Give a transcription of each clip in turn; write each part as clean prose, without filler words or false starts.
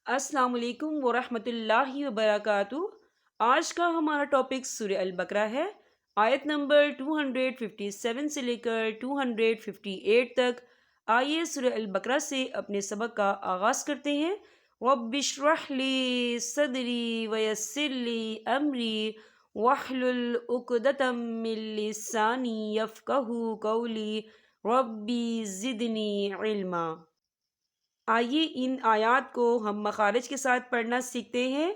अस्सलाम वालेकुम वरहमतुल्लाहि वबरकातुहू। आज का हमारा टॉपिक सूरह अल-बकरा है। आयत नंबर 257 से लेकर 258 तक। आइए सूरह अल-बकरा से अपने सबक का आगाज़ करते हैं। रब्बिश्रह ली सदरी वयस्सिर ली अमरी वहलुल उक़दतम मिन लिसानी यफ़क़हू क़ौली रब्बी ज़िदनी इल्मा। आइए इन आयात को हम मखारिज के साथ पढ़ना सीखते हैं।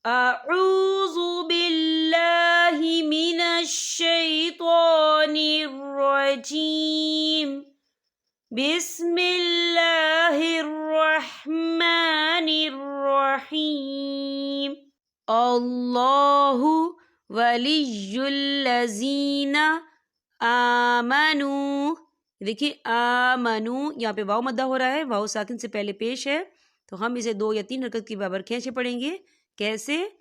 अऊज़ु बिल्लाहि मिनश शैतानिर रजीम। बिस्मिल्लाहिर रहमानिर रहीम। अल्लाहु वलियुल लज़ीना आमनू। देखिए आमनू, यहाँ पे वाव मद्दा हो रहा है, वाव साकिन से पहले पेश है, तो हम इसे 2 या 3 हरकत की बराबर खींचे पढ़ेंगे। कैसे?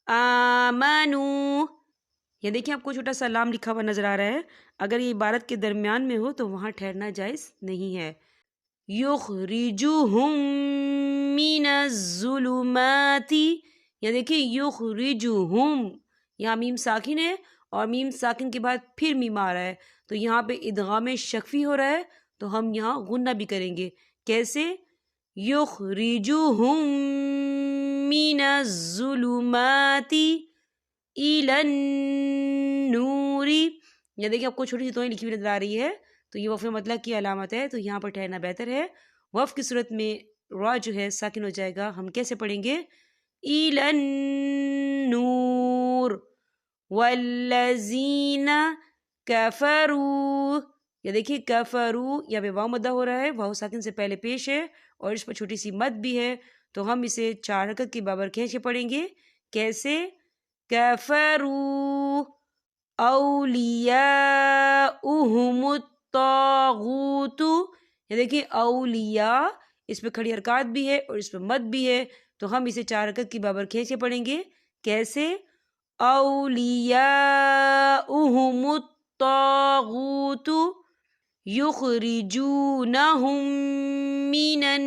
आमनू। ये देखिए आपको छोटा सा लाम लिखा हुआ नजर आ रहा है। अगर ये इबारत के दरमियान में हो तो वहाँ ठहरना जायज़ नहीं है। युखरिजुहुम मिनज़्ज़ुलुमाति। ये देखिए युखरिजुहुम, यहाँ मीम साकिन है और मीम साकिन के बाद फिर मीम आ रहा है, तो यहाँ पे इदगाम शफ़ी हो रहा है, तो हम यहाँ गुन्ना भी करेंगे। कैसे? युखरिजुहुम मिनज़्ज़ुलुमाति इलन नूरी। ये देखिए आपको छोटी सी तोएं लिखी हुई नजर आ रही है, तो ये वफ़ मतलब की अलामत है, तो यहाँ पर ठहरना बेहतर है। वफ़ की सूरत में रा जो है साकिन हो जाएगा। हम कैसे पढ़ेंगे? इलन नूर वल्लज़ीना कफरू। ये देखिए कफरू, यहाँ पे वाव मद्दा हो रहा है, वाव साकिन से पहले पेश है और इस पर छोटी सी मद भी है, तो हम इसे 4 हरकत की बराबर खींच के पढ़ेंगे। कैसे? कफरू औलियाउहुमुत तागूतु। ये देखिए औलिया, इस पे खड़ी हरकत भी है और इस पे मद भी है, तो हम इसे 4 हरकत की बराबर खींच के पढ़ेंगे। कैसे? औलियाउहुमुत तागूतु युखरिजूनहुम मिनन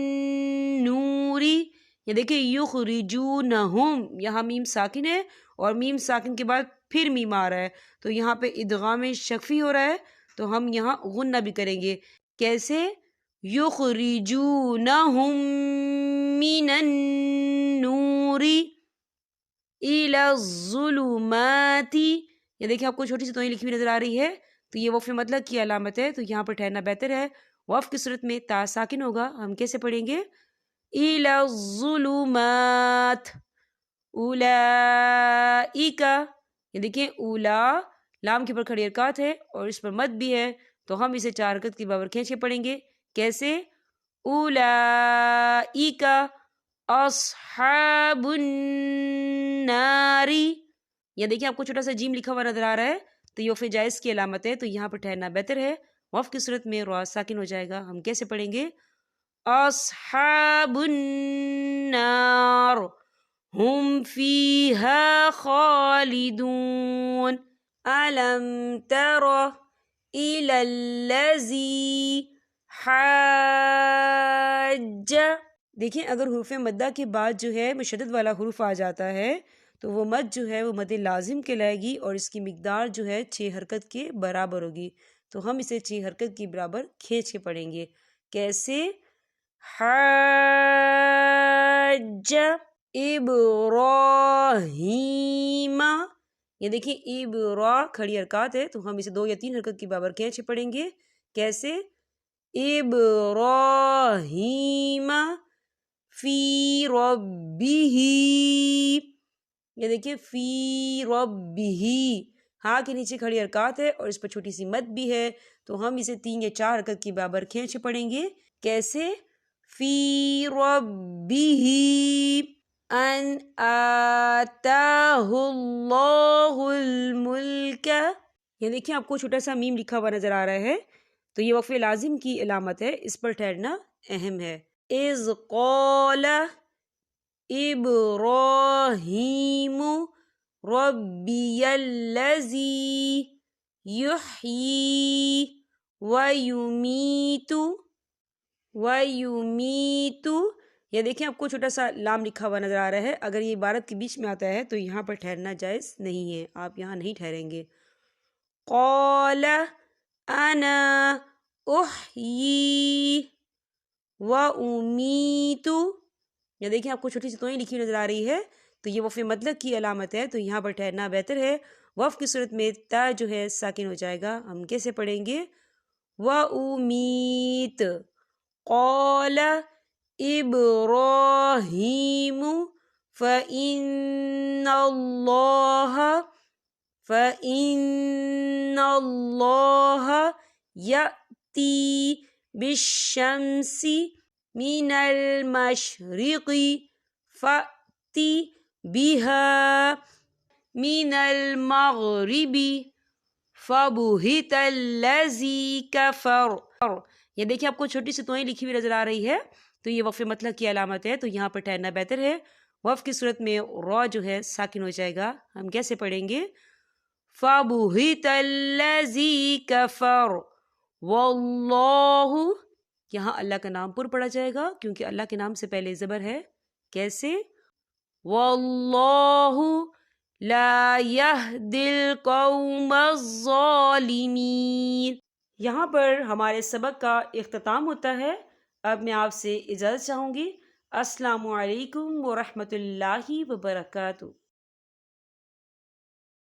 नूरी। ये देखिए युखरिजूनहुम, यहाँ मीम साकिन है और मीम साकिन के बाद फिर मीम आ रहा है, तो यहाँ पे इदगाम शफ़ी हो रहा है, तो हम यहाँ गुन्ना भी करेंगे। कैसे? युखरिजूनहुम मिनन नूरी इलज़्ज़ुलुमाति। ये देखिए आपको छोटी सी तोएं लिखी हुई नजर आ रही है, तो ये वफ़ मतलब की अलामत है, तो यहाँ पर ठहरना बेहतर है। वफ़ की सूरत में ता साकिन होगा। हम कैसे पढ़ेंगे? इलज़्ज़ुलुमात उलाइका। ये देखिए उला, लाम के ऊपर खड़ी हरकत है और इस पर मद भी है, तो हम इसे 4 हरकत की बराबर खींच के पढ़ेंगे। कैसे? उलाइका अस्हाबुन नारी। ये देखिए आपको छोटा सा जीम लिखा हुआ नजर आ रहा है, तो ये वफ़ जायज़ की अलामत है, तो यहाँ पर ठहरना बेहतर है। वफ़ की सूरत में रा साकिन हो जाएगा। हम कैसे पढ़ेंगे? अस्हाबुन नार हुम फीहा खालिदून अलम तरा इलल्लज़ी हाज्जा। देखिए अगर हुरूफ मद्दा के बाद जो है मुशद्दद वाला हुरूफ आ जाता है, तो वो मद जो है वो मद लाजिम कहलाएगी और इसकी मिकदार जो है 6 हरकत के बराबर होगी, तो हम इसे 6 हरकत के बराबर खींच के पढ़ेंगे। कैसे? हाज्जा इब्राहीमा। ये देखिए इब्रा खड़ी हरकत है, तो हम इसे 2 या 3 हरकत की बराबर खींच के पढ़ेंगे। कैसे? इब्राहीमा फी रब्बिही। ये देखिए फी रब्बिही, हाँ के नीचे खड़ी हरकत है और इस पर छोटी सी मद भी है, तो हम इसे 3 या 4 हरकत की बराबर खींच पढ़ेंगे। कैसे? फी रब्बिही अन आताहुल्लाहुल मुल्क। ये देखिए आपको छोटा सा मीम लिखा हुआ नजर आ रहा है, तो ये वफ़ लाजिम की अलामत है, इस पर ठहरना अहम है। इज़ क़ाला इब्राहीमु रब्बियल्लज़ी युह्यी व युमीतु। یہ دیکھیں آپ کو چھوٹا سا لام لکھا ہوا نظر آ رہا ہے، اگر یہ عبارت کے بیچ میں آتا ہے تو یہاں پر ٹھہرنا جائز نہیں ہے، آپ یہاں نہیں ٹھہریں گے۔ قال انا احیی و امیت، یہ دیکھیں آپ کو چھوٹی سی توئیں لکھی نظر آ رہی ہے، تو یہ وقف مطلق کی علامت ہے، تو یہاں پر ٹھہرنا بہتر ہے۔ وقف کی صورت میں تا جو ہے ساکن ہو جائے گا، ہم کیسے پڑھیں گے؟ و امیت قال ابراہیم فإن اللہ یأتی بالشمس من المشرق فأت بها من المغرب فبہت الذی کفر۔ یہ دیکھیں آپ کو چھوٹی سی توئیں لکھی ہوئی نظر آ رہی ہے، تو یہ وقف مطلق کی علامت ہے، تو یہاں پر ٹھہرنا بہتر ہے۔ وقف کی صورت میں را جو ہے ساکن ہو جائے گا، ہم کیسے پڑھیں گے؟ فبہت الذی کفر واللہ، یہاں اللہ کا نام پر پڑھا جائے گا کیونکہ اللہ کے نام سے پہلے زبر ہے، کیسے؟ واللہ لا یہدی القوم الظالمین۔ یہاں پر ہمارے سبق کا اختتام ہوتا ہے۔ اب میں آپ سے اجازت چاہوں گی۔ السلام علیکم ورحمۃ اللہ وبرکاتہ۔